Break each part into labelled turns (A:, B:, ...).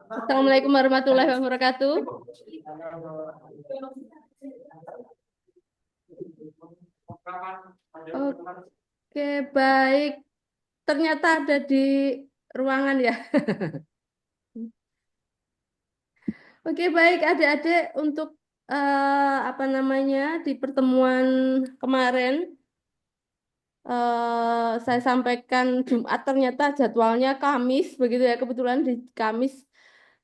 A: Assalamualaikum warahmatullahi wabarakatuh. Oke, baik. Ternyata ada di ruangan ya. Oke, baik adik-adik untuk apa namanya di pertemuan kemarin saya sampaikan Jumat ternyata jadwalnya Kamis begitu ya. Kebetulan di Kamis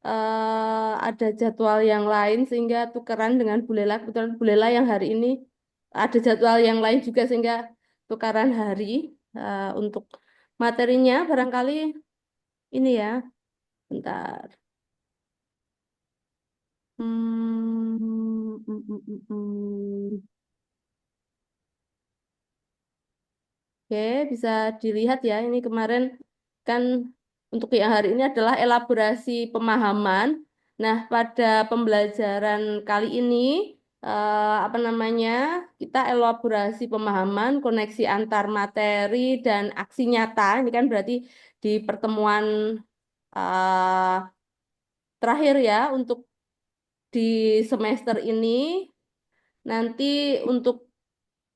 A: ada jadwal yang lain sehingga tukeran dengan Bu Lela. Kebetulan Bu Lela yang hari ini ada jadwal yang lain juga sehingga tukaran hari untuk materinya barangkali ini ya. Bentar. Hmm, mm, mm, mm, mm. Oke, bisa dilihat ya. Ini kemarin kan untuk yang hari ini adalah elaborasi pemahaman. Nah, pada pembelajaran kali ini apa namanya? Kita elaborasi pemahaman koneksi antar materi dan aksi nyata. Ini kan berarti di pertemuan eh, terakhir ya untuk di semester ini. Nanti untuk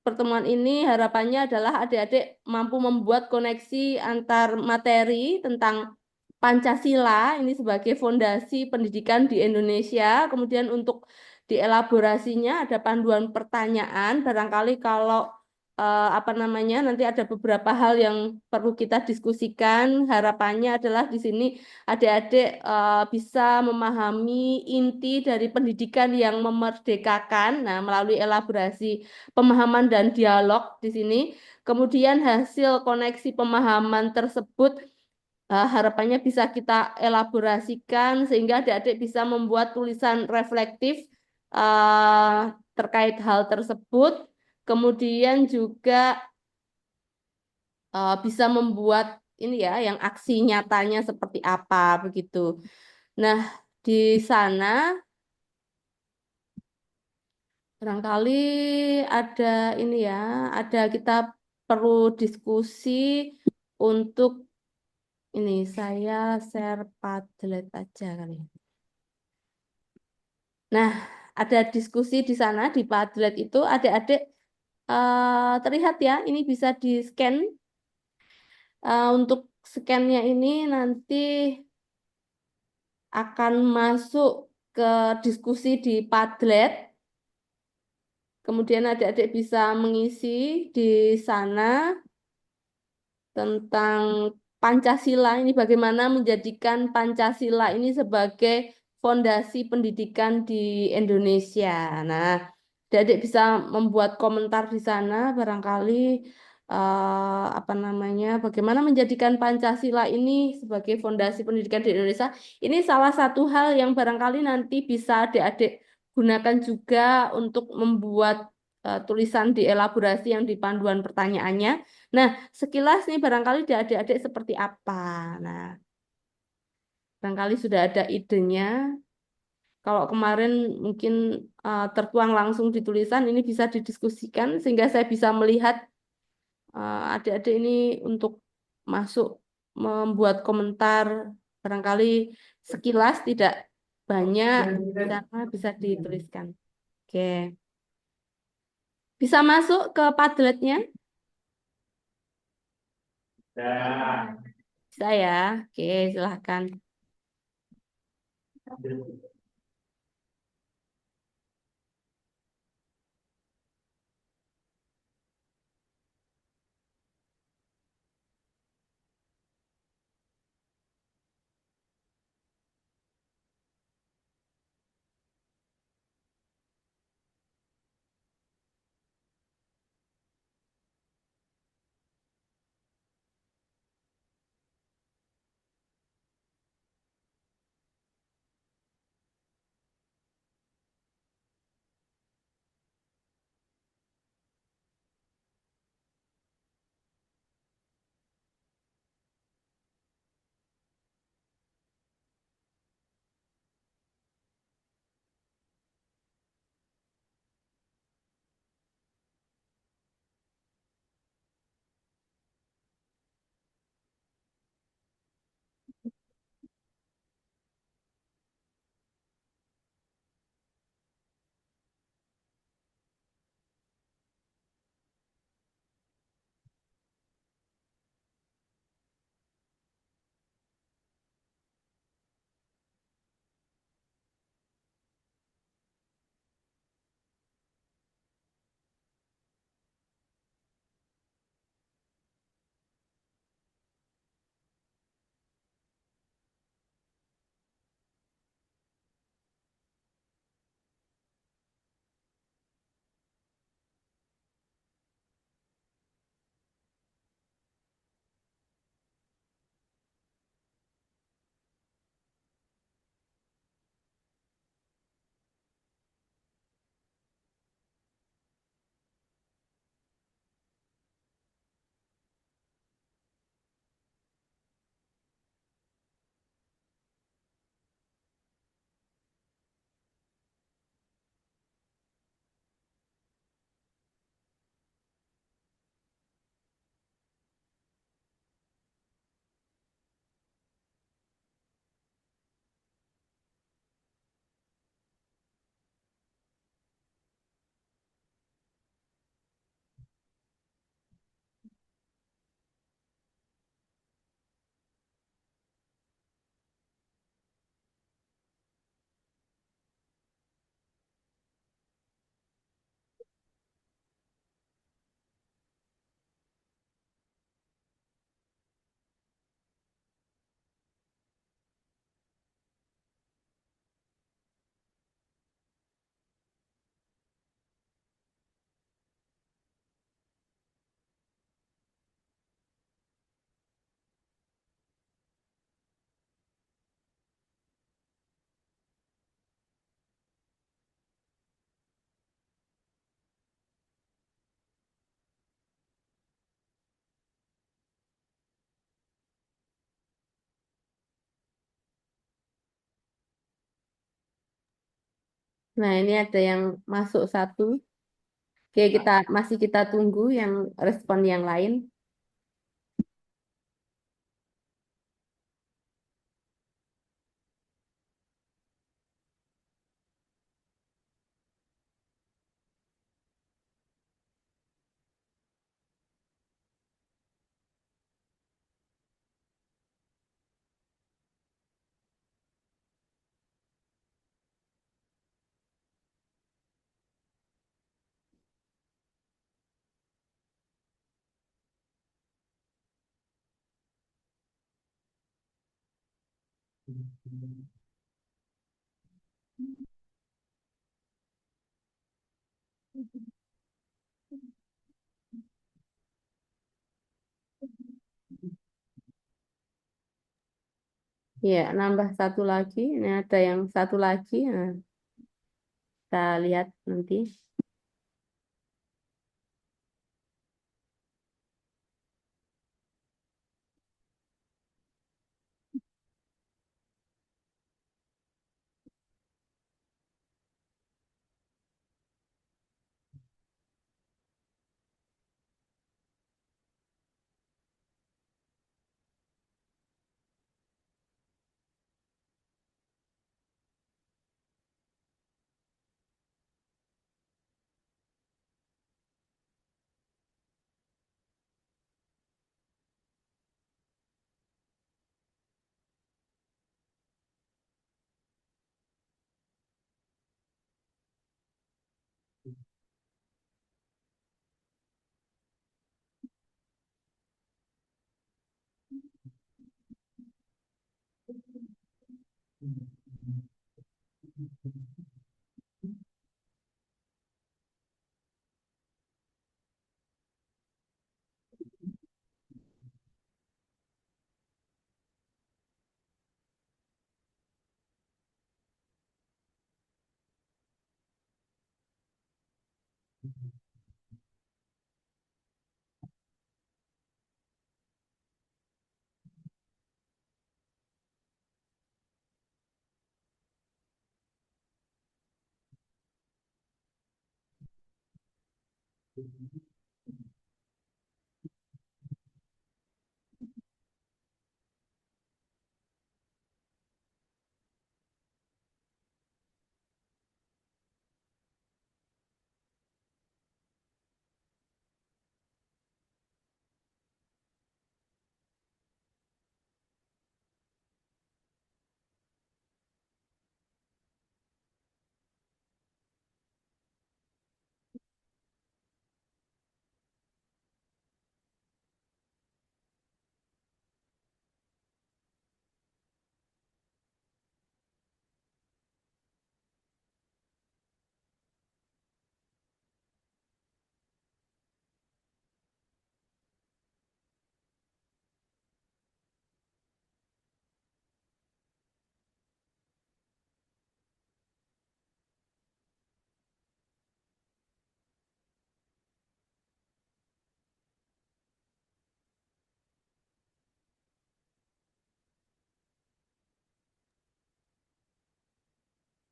A: pertemuan ini harapannya adalah adik-adik mampu membuat koneksi antar materi tentang Pancasila ini sebagai fondasi pendidikan di Indonesia. Kemudian untuk dielaborasinya ada panduan pertanyaan. Barangkali kalau apa namanya nanti ada beberapa hal yang perlu kita diskusikan. Harapannya adalah di sini adik-adik bisa memahami inti dari pendidikan yang memerdekakan. Nah, melalui elaborasi pemahaman dan dialog di sini. Kemudian hasil koneksi pemahaman tersebut harapannya bisa kita elaborasikan sehingga adik-adik bisa membuat tulisan reflektif terkait hal tersebut. Kemudian juga bisa membuat ini ya, yang aksi nyatanya seperti apa begitu. Nah, di sana barangkali ada ini ya, ada kita perlu diskusi untuk ini saya share Padlet aja kali. Nah, ada diskusi di sana di Padlet itu adik-adik terlihat ya, ini bisa di-scan. Untuk scan-nya ini nanti akan masuk ke diskusi di Padlet. Kemudian adik-adik bisa mengisi di sana tentang Pancasila ini bagaimana menjadikan Pancasila ini sebagai fondasi pendidikan di Indonesia. Nah, adik-adik bisa membuat komentar di sana barangkali apa namanya bagaimana menjadikan Pancasila ini sebagai fondasi pendidikan di Indonesia. Ini salah satu hal yang barangkali nanti bisa adik-adik gunakan juga untuk membuat tulisan di elaborasi yang di panduan pertanyaannya. Nah, sekilas nih barangkali di adik-adik seperti apa. Nah, barangkali sudah ada idenya. Kalau kemarin mungkin tertuang langsung di tulisan, ini bisa didiskusikan sehingga saya bisa melihat adik-adik ini untuk masuk membuat komentar barangkali sekilas tidak banyak karena bisa dituliskan. Oke, bisa masuk ke Padletnya? Bisa ya. Oke, silahkan. Nah, ini ada yang masuk satu. Oke, kita tunggu yang respon yang lain. Ya, nambah satu lagi. Ini ada yang satu lagi. Nah, kita lihat nanti.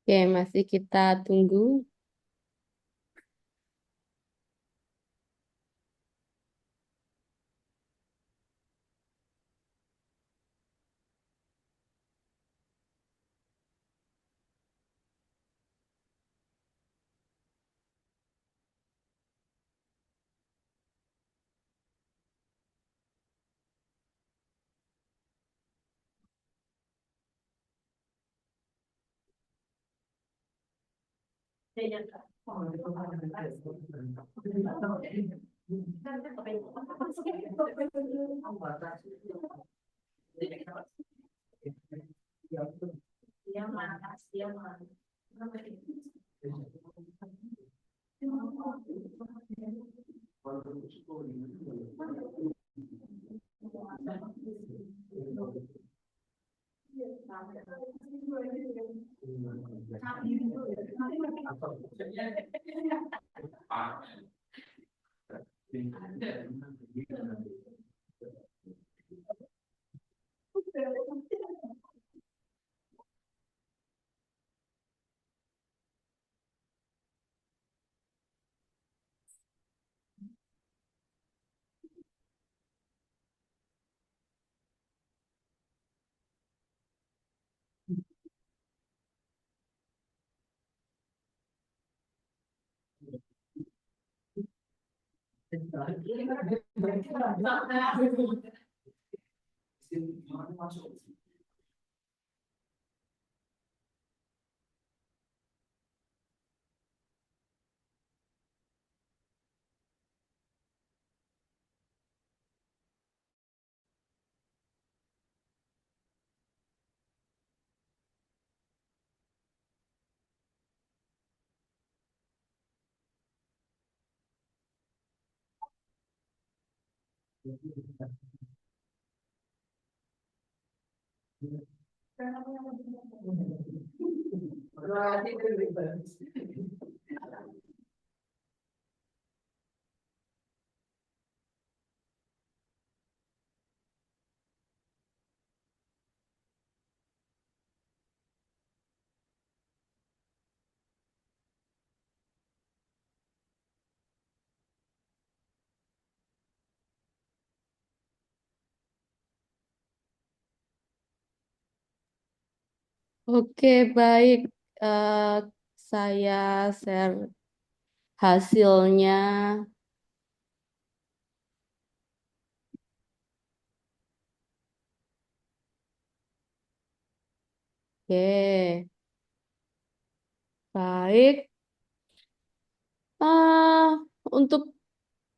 A: Oke, masih kita tunggu. Oke, baik. Eh, saya share hasilnya. Oke, baik. Ah, untuk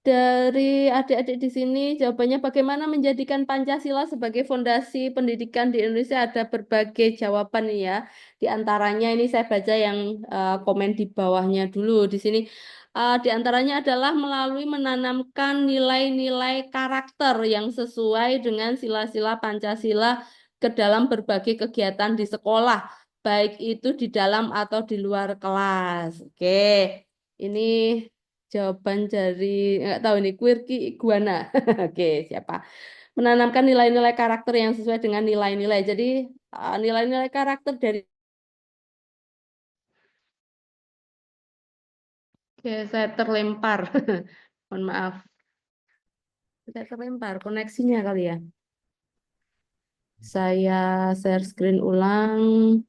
A: dari adik-adik di sini, jawabannya bagaimana menjadikan Pancasila sebagai fondasi pendidikan di Indonesia ada berbagai jawaban nih ya. Di antaranya ini saya baca yang komen di bawahnya dulu di sini. Di antaranya adalah melalui menanamkan nilai-nilai karakter yang sesuai dengan sila-sila Pancasila ke dalam berbagai kegiatan di sekolah, baik itu di dalam atau di luar kelas. Oke. Ini jawaban dari nggak tahu ini Quirky Iguana. Oke, siapa? Menanamkan nilai-nilai karakter yang sesuai dengan nilai-nilai. Jadi nilai-nilai karakter dari Oke, saya terlempar. Mohon maaf. Saya terlempar koneksinya kali ya. Saya share screen ulang.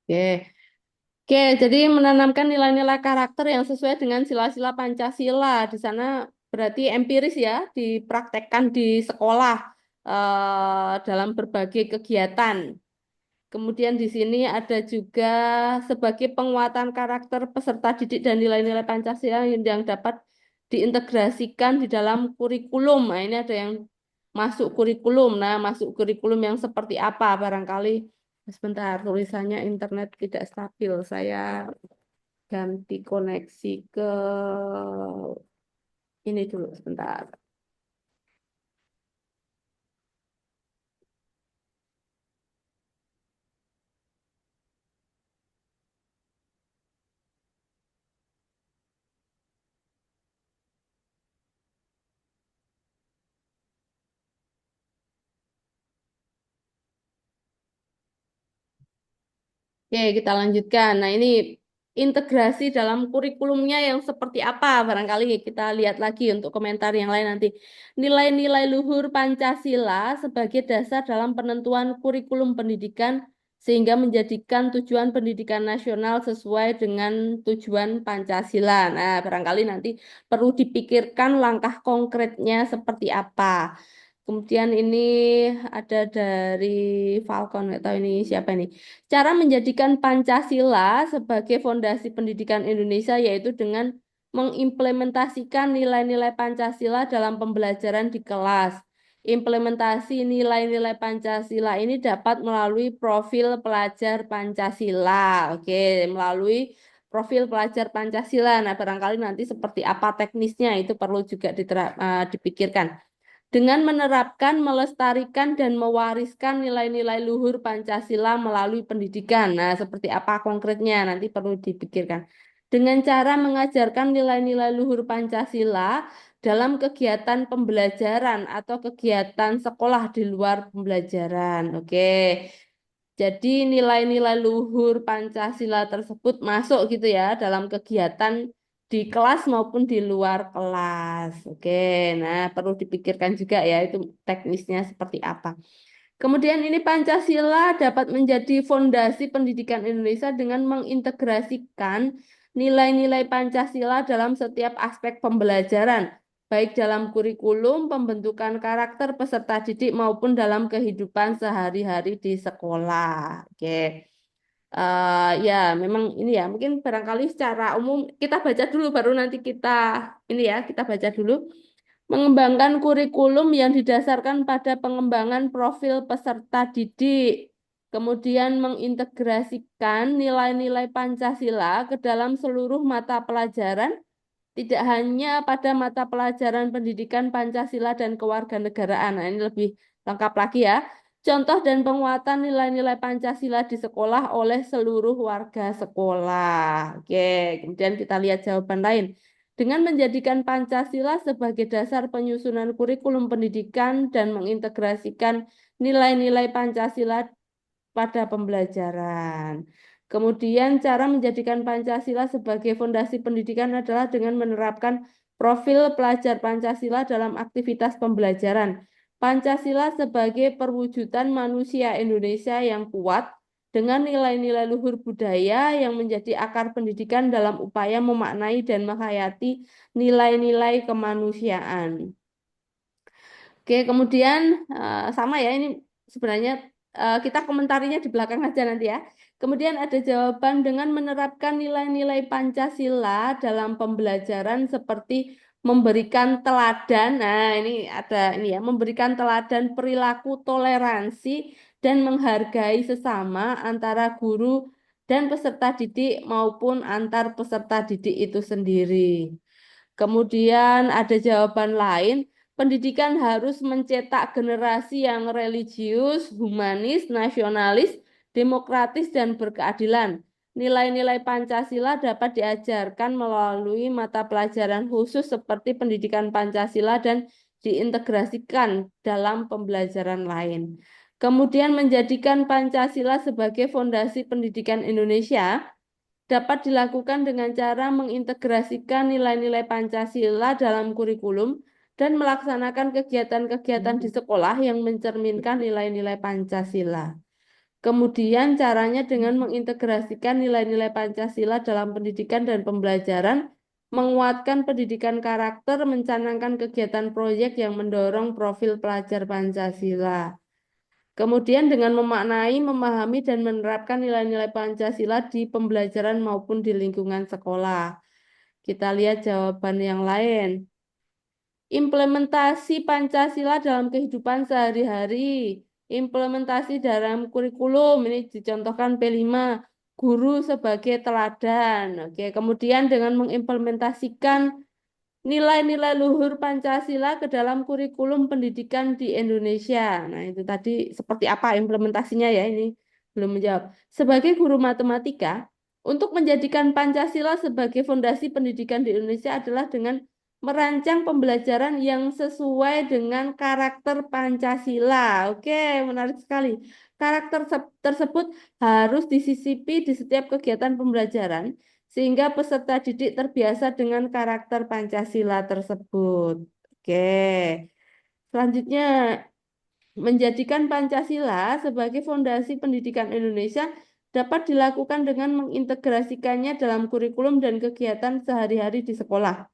A: Oke. Oke, jadi menanamkan nilai-nilai karakter yang sesuai dengan sila-sila Pancasila. Di sana berarti empiris ya, dipraktekkan di sekolah dalam berbagai kegiatan. Kemudian di sini ada juga sebagai penguatan karakter peserta didik dan nilai-nilai Pancasila yang dapat diintegrasikan di dalam kurikulum. Nah, ini ada yang masuk kurikulum. Nah, masuk kurikulum yang seperti apa barangkali. Sebentar, tulisannya internet tidak stabil. Saya ganti koneksi ke ini dulu sebentar. Oke, kita lanjutkan. Nah, ini integrasi dalam kurikulumnya yang seperti apa? Barangkali kita lihat lagi untuk komentar yang lain nanti. Nilai-nilai luhur Pancasila sebagai dasar dalam penentuan kurikulum pendidikan sehingga menjadikan tujuan pendidikan nasional sesuai dengan tujuan Pancasila. Nah, barangkali nanti perlu dipikirkan langkah konkretnya seperti apa. Kemudian ini ada dari Falcon, nggak tahu ini siapa ini. Cara menjadikan Pancasila sebagai fondasi pendidikan Indonesia yaitu dengan mengimplementasikan nilai-nilai Pancasila dalam pembelajaran di kelas. Implementasi nilai-nilai Pancasila ini dapat melalui profil pelajar Pancasila. Oke, melalui profil pelajar Pancasila. Nah, barangkali nanti seperti apa teknisnya itu perlu juga dipikirkan dengan menerapkan, melestarikan, dan mewariskan nilai-nilai luhur Pancasila melalui pendidikan. Nah, seperti apa konkretnya nanti perlu dipikirkan. Dengan cara mengajarkan nilai-nilai luhur Pancasila dalam kegiatan pembelajaran atau kegiatan sekolah di luar pembelajaran. Oke. Jadi nilai-nilai luhur Pancasila tersebut masuk gitu ya dalam kegiatan di kelas maupun di luar kelas. Oke, nah perlu dipikirkan juga ya itu teknisnya seperti apa. Kemudian ini Pancasila dapat menjadi fondasi pendidikan Indonesia dengan mengintegrasikan nilai-nilai Pancasila dalam setiap aspek pembelajaran, baik dalam kurikulum, pembentukan karakter peserta didik maupun dalam kehidupan sehari-hari di sekolah. Oke. Ya, memang ini ya, mungkin barangkali secara umum kita baca dulu baru nanti kita ini ya, kita baca dulu. Mengembangkan kurikulum yang didasarkan pada pengembangan profil peserta didik, kemudian mengintegrasikan nilai-nilai Pancasila ke dalam seluruh mata pelajaran, tidak hanya pada mata pelajaran pendidikan Pancasila dan kewarganegaraan. Nah, ini lebih lengkap lagi ya. Contoh dan penguatan nilai-nilai Pancasila di sekolah oleh seluruh warga sekolah. Oke, kemudian kita lihat jawaban lain. Dengan menjadikan Pancasila sebagai dasar penyusunan kurikulum pendidikan dan mengintegrasikan nilai-nilai Pancasila pada pembelajaran. Kemudian cara menjadikan Pancasila sebagai fondasi pendidikan adalah dengan menerapkan profil pelajar Pancasila dalam aktivitas pembelajaran. Pancasila sebagai perwujudan manusia Indonesia yang kuat dengan nilai-nilai luhur budaya yang menjadi akar pendidikan dalam upaya memaknai dan menghayati nilai-nilai kemanusiaan. Oke, kemudian sama ya ini sebenarnya kita komentarinya di belakang aja nanti ya. Kemudian ada jawaban dengan menerapkan nilai-nilai Pancasila dalam pembelajaran seperti memberikan teladan. Nah, ini ada ini ya, memberikan teladan perilaku toleransi dan menghargai sesama antara guru dan peserta didik maupun antar peserta didik itu sendiri. Kemudian ada jawaban lain, pendidikan harus mencetak generasi yang religius, humanis, nasionalis, demokratis, dan berkeadilan. Nilai-nilai Pancasila dapat diajarkan melalui mata pelajaran khusus seperti pendidikan Pancasila dan diintegrasikan dalam pembelajaran lain. Kemudian menjadikan Pancasila sebagai fondasi pendidikan Indonesia dapat dilakukan dengan cara mengintegrasikan nilai-nilai Pancasila dalam kurikulum dan melaksanakan kegiatan-kegiatan di sekolah yang mencerminkan nilai-nilai Pancasila. Kemudian caranya dengan mengintegrasikan nilai-nilai Pancasila dalam pendidikan dan pembelajaran, menguatkan pendidikan karakter, mencanangkan kegiatan proyek yang mendorong profil pelajar Pancasila. Kemudian dengan memaknai, memahami, dan menerapkan nilai-nilai Pancasila di pembelajaran maupun di lingkungan sekolah. Kita lihat jawaban yang lain. Implementasi Pancasila dalam kehidupan sehari-hari. Implementasi dalam kurikulum. Ini dicontohkan P5. Guru sebagai teladan. Oke, kemudian dengan mengimplementasikan nilai-nilai luhur Pancasila ke dalam kurikulum pendidikan di Indonesia. Nah, itu tadi seperti apa implementasinya ya ini belum menjawab. Sebagai guru matematika, untuk menjadikan Pancasila sebagai fondasi pendidikan di Indonesia adalah dengan merancang pembelajaran yang sesuai dengan karakter Pancasila. Oke, menarik sekali. Karakter tersebut harus disisipi di setiap kegiatan pembelajaran sehingga peserta didik terbiasa dengan karakter Pancasila tersebut. Oke, selanjutnya menjadikan Pancasila sebagai fondasi pendidikan Indonesia dapat dilakukan dengan mengintegrasikannya dalam kurikulum dan kegiatan sehari-hari di sekolah.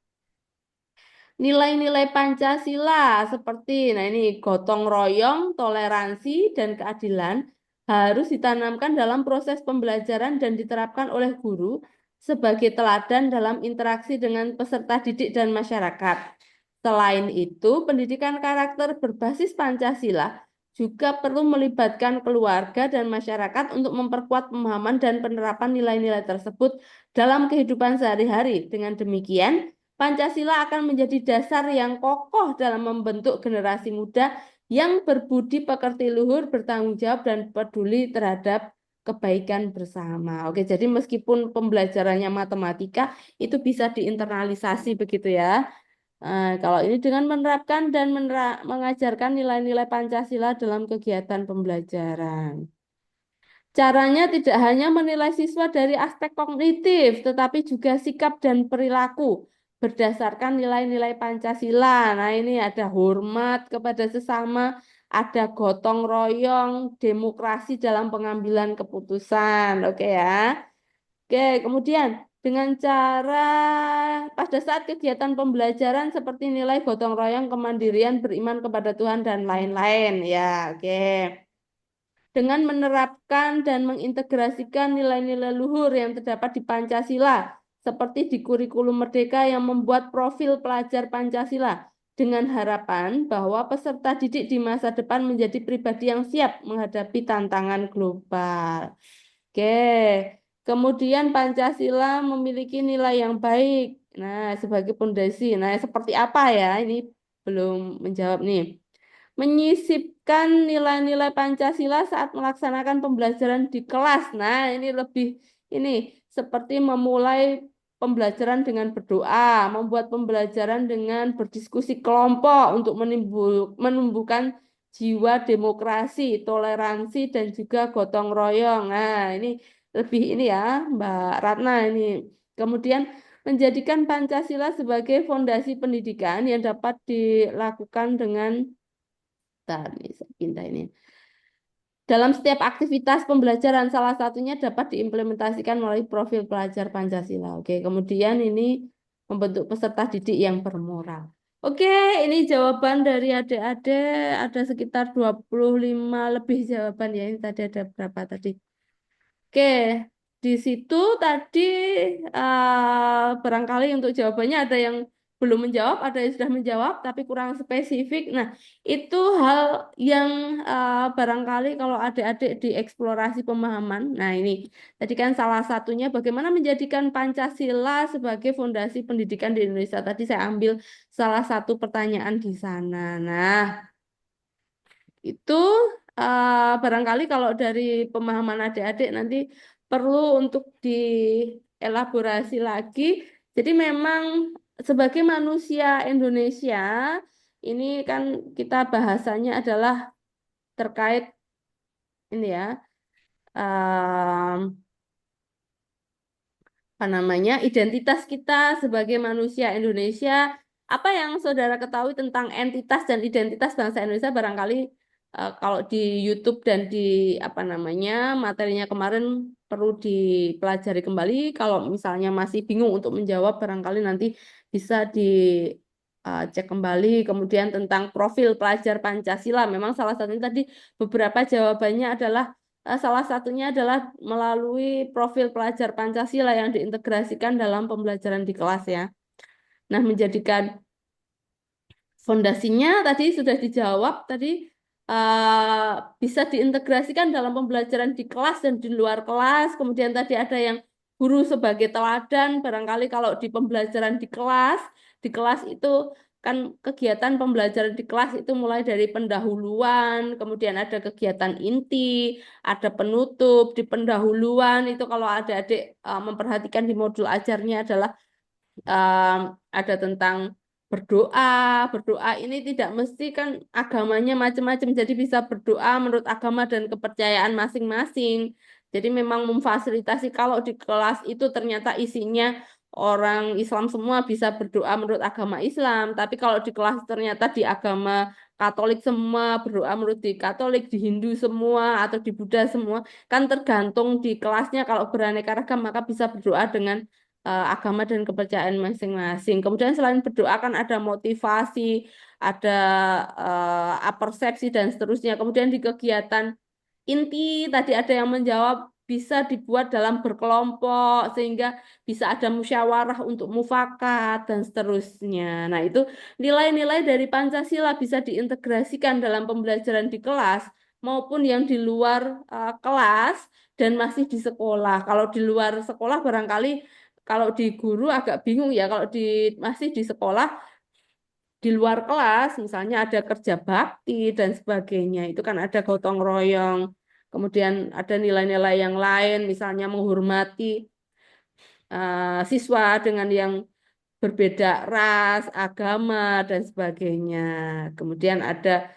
A: Nilai-nilai Pancasila seperti, nah ini gotong royong, toleransi, dan keadilan harus ditanamkan dalam proses pembelajaran dan diterapkan oleh guru sebagai teladan dalam interaksi dengan peserta didik dan masyarakat. Selain itu, pendidikan karakter berbasis Pancasila juga perlu melibatkan keluarga dan masyarakat untuk memperkuat pemahaman dan penerapan nilai-nilai tersebut dalam kehidupan sehari-hari. Dengan demikian, Pancasila akan menjadi dasar yang kokoh dalam membentuk generasi muda yang berbudi pekerti luhur, bertanggung jawab, dan peduli terhadap kebaikan bersama. Oke, jadi meskipun pembelajarannya matematika, itu bisa diinternalisasi begitu ya. Kalau ini dengan menerapkan dan mengajarkan nilai-nilai Pancasila dalam kegiatan pembelajaran. Caranya tidak hanya menilai siswa dari aspek kognitif, tetapi juga sikap dan perilaku berdasarkan nilai-nilai Pancasila. Nah, ini ada hormat kepada sesama, ada gotong royong, demokrasi dalam pengambilan keputusan. Oke ya. Oke, kemudian dengan cara pada saat kegiatan pembelajaran seperti nilai gotong royong, kemandirian, beriman kepada Tuhan dan lain-lain ya. Oke. Dengan menerapkan dan mengintegrasikan nilai-nilai luhur yang terdapat di Pancasila, seperti di kurikulum Merdeka yang membuat profil pelajar Pancasila, dengan harapan bahwa peserta didik di masa depan menjadi pribadi yang siap menghadapi tantangan global. Oke, kemudian Pancasila memiliki nilai yang baik. Nah, sebagai pondasi. Nah, seperti apa ya? Ini belum menjawab nih. Menyisipkan nilai-nilai Pancasila saat melaksanakan pembelajaran di kelas. Nah, ini lebih ini seperti memulai pembelajaran dengan berdoa, membuat pembelajaran dengan berdiskusi kelompok untuk menumbuhkan jiwa demokrasi, toleransi, dan juga gotong royong. Nah, ini lebih ini ya, Mbak Ratna ini. Kemudian menjadikan Pancasila sebagai fondasi pendidikan yang dapat dilakukan dengan bentar, nih, saya pindah ini. Dalam setiap aktivitas pembelajaran, salah satunya dapat diimplementasikan melalui profil pelajar Pancasila. Oke, kemudian ini membentuk peserta didik yang bermoral. Oke, ini jawaban dari adik-adik. Ada sekitar 25 lebih jawaban ya. Ini tadi ada berapa tadi? Oke, di situ tadi barangkali untuk jawabannya ada yang belum menjawab, ada yang sudah menjawab, tapi kurang spesifik. Nah, itu hal yang barangkali kalau adik-adik dieksplorasi pemahaman. Nah, ini tadi kan salah satunya bagaimana menjadikan Pancasila sebagai fondasi pendidikan di Indonesia. Tadi saya ambil salah satu pertanyaan di sana. Nah, itu barangkali kalau dari pemahaman adik-adik nanti perlu untuk dielaborasi lagi. Jadi memang sebagai manusia Indonesia ini kan kita bahasanya adalah terkait ini ya apa namanya identitas kita sebagai manusia Indonesia. Apa yang saudara ketahui tentang entitas dan identitas bangsa Indonesia barangkali kalau di YouTube dan di apa namanya materinya kemarin perlu dipelajari kembali. Kalau misalnya masih bingung untuk menjawab barangkali nanti bisa di cek kembali. Kemudian tentang profil pelajar Pancasila memang salah satunya tadi beberapa jawabannya adalah salah satunya adalah melalui profil pelajar Pancasila yang diintegrasikan dalam pembelajaran di kelas ya. Nah, menjadikan fondasinya tadi sudah dijawab tadi bisa diintegrasikan dalam pembelajaran di kelas dan di luar kelas. Kemudian tadi ada yang guru sebagai teladan. Barangkali kalau di pembelajaran di kelas itu kan kegiatan pembelajaran di kelas itu mulai dari pendahuluan, kemudian ada kegiatan inti, ada penutup di pendahuluan itu kalau adik-adik memperhatikan di modul ajarnya adalah um, ada tentang berdoa. Berdoa ini tidak mesti kan agamanya macam-macam, jadi bisa berdoa menurut agama dan kepercayaan masing-masing. Jadi memang memfasilitasi kalau di kelas itu ternyata isinya orang Islam semua bisa berdoa menurut agama Islam, tapi kalau di kelas ternyata di agama Katolik semua berdoa menurut di Katolik, di Hindu semua atau di Buddha semua, kan tergantung di kelasnya kalau beraneka ragam maka bisa berdoa dengan agama dan kepercayaan masing-masing. Kemudian selain berdoa kan ada motivasi, ada persepsi dan seterusnya. Kemudian di kegiatan inti tadi ada yang menjawab bisa dibuat dalam berkelompok sehingga bisa ada musyawarah untuk mufakat dan seterusnya. Nah, itu nilai-nilai dari Pancasila bisa diintegrasikan dalam pembelajaran di kelas maupun yang di luar kelas dan masih di sekolah. Kalau di luar sekolah barangkali kalau di guru agak bingung ya kalau di masih di sekolah di luar kelas, misalnya ada kerja bakti dan sebagainya, itu kan ada gotong royong, kemudian ada nilai-nilai yang lain, misalnya menghormati siswa dengan yang berbeda ras, agama, dan sebagainya. Kemudian ada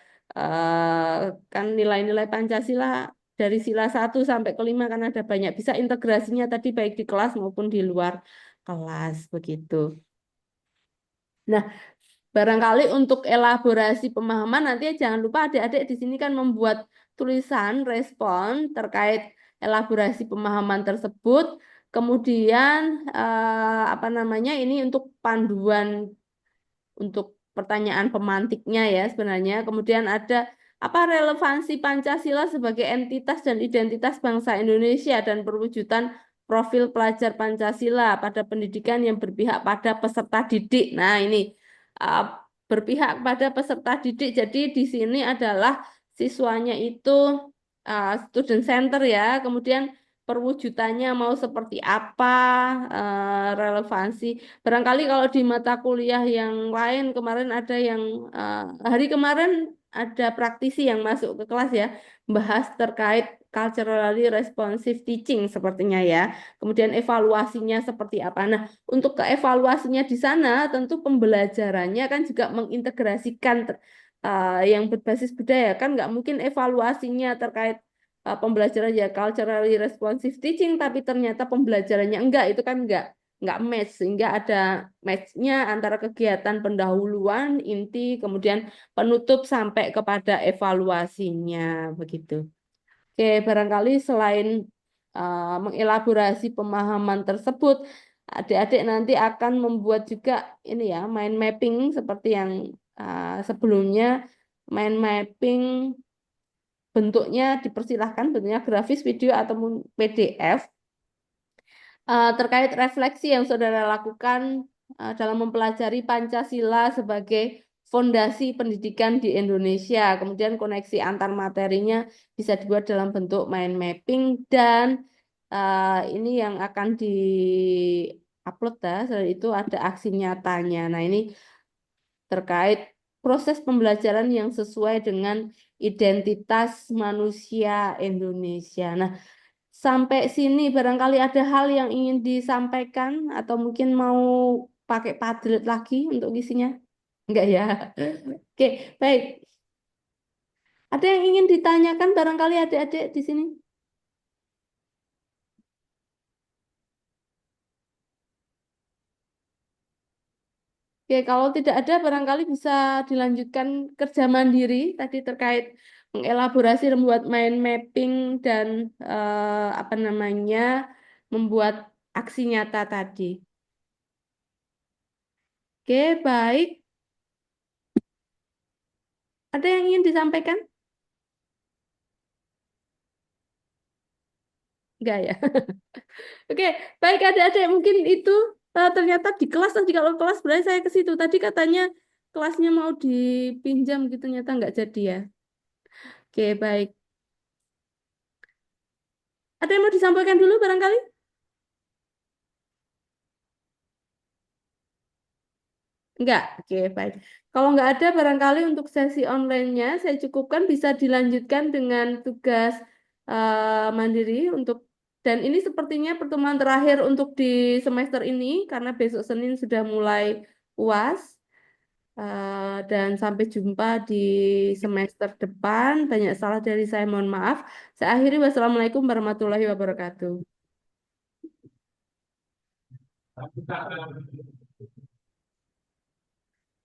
A: kan nilai-nilai Pancasila dari sila 1 sampai ke 5 kan ada banyak, bisa integrasinya tadi baik di kelas maupun di luar kelas, begitu. Nah, Barangkali untuk elaborasi pemahaman nanti jangan lupa adik-adik di sini kan membuat tulisan respon terkait elaborasi pemahaman tersebut. Kemudian apa namanya ini untuk panduan untuk pertanyaan pemantiknya ya sebenarnya. Kemudian ada apa relevansi Pancasila sebagai entitas dan identitas bangsa Indonesia dan perwujudan profil pelajar Pancasila pada pendidikan yang berpihak pada peserta didik. Nah, ini uh, berpihak pada peserta didik. Jadi di sini adalah siswanya itu student center ya. Kemudian perwujudannya mau seperti apa, relevansi. Barangkali kalau di mata kuliah yang lain kemarin ada yang eh, hari kemarin ada praktisi yang masuk ke kelas ya, bahas terkait culturally responsive teaching sepertinya ya. Kemudian evaluasinya seperti apa. Nah, untuk keevaluasinya di sana tentu pembelajarannya kan juga mengintegrasikan yang berbasis budaya kan nggak mungkin evaluasinya terkait pembelajaran ya culturally responsive teaching tapi ternyata pembelajarannya enggak itu kan enggak match sehingga ada matchnya antara kegiatan pendahuluan inti kemudian penutup sampai kepada evaluasinya begitu. Oke, barangkali selain mengelaborasi pemahaman tersebut, adik-adik nanti akan membuat juga ini ya, mind mapping seperti yang sebelumnya, mind mapping bentuknya dipersilahkan bentuknya grafis, video ataupun PDF terkait refleksi yang saudara lakukan dalam mempelajari Pancasila sebagai fondasi pendidikan di Indonesia. Kemudian koneksi antar materinya bisa dibuat dalam bentuk mind mapping dan ini yang akan di-upload ya. Selain itu ada aksi nyatanya. Nah, ini terkait proses pembelajaran yang sesuai dengan identitas manusia Indonesia. Nah, sampai sini barangkali ada hal yang ingin disampaikan atau mungkin mau pakai Padlet lagi untuk isinya? Enggak ya? Oke, baik. Ada yang ingin ditanyakan barangkali adik-adik di sini? Oke, kalau tidak ada barangkali bisa dilanjutkan kerja mandiri tadi terkait mengelaborasi membuat mind mapping dan apa namanya membuat aksi nyata tadi. Oke, baik. Ada yang ingin disampaikan? Enggak ya? Oke, baik adik-adik mungkin itu ternyata di kelas tadi kalau kelas sebenarnya saya ke situ tadi katanya kelasnya mau dipinjam gitu ternyata nggak jadi ya. Oke, baik. Ada yang mau disampaikan dulu barangkali? Enggak. Oke, baik. Kalau nggak ada barangkali untuk sesi online-nya saya cukupkan bisa dilanjutkan dengan tugas mandiri untuk dan ini sepertinya pertemuan terakhir untuk di semester ini karena besok Senin sudah mulai UAS. Dan sampai jumpa di semester depan. Banyak salah dari saya, mohon maaf. Saya akhiri, wassalamualaikum warahmatullahi wabarakatuh.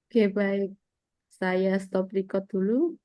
A: Oke, baik. Saya stop record dulu.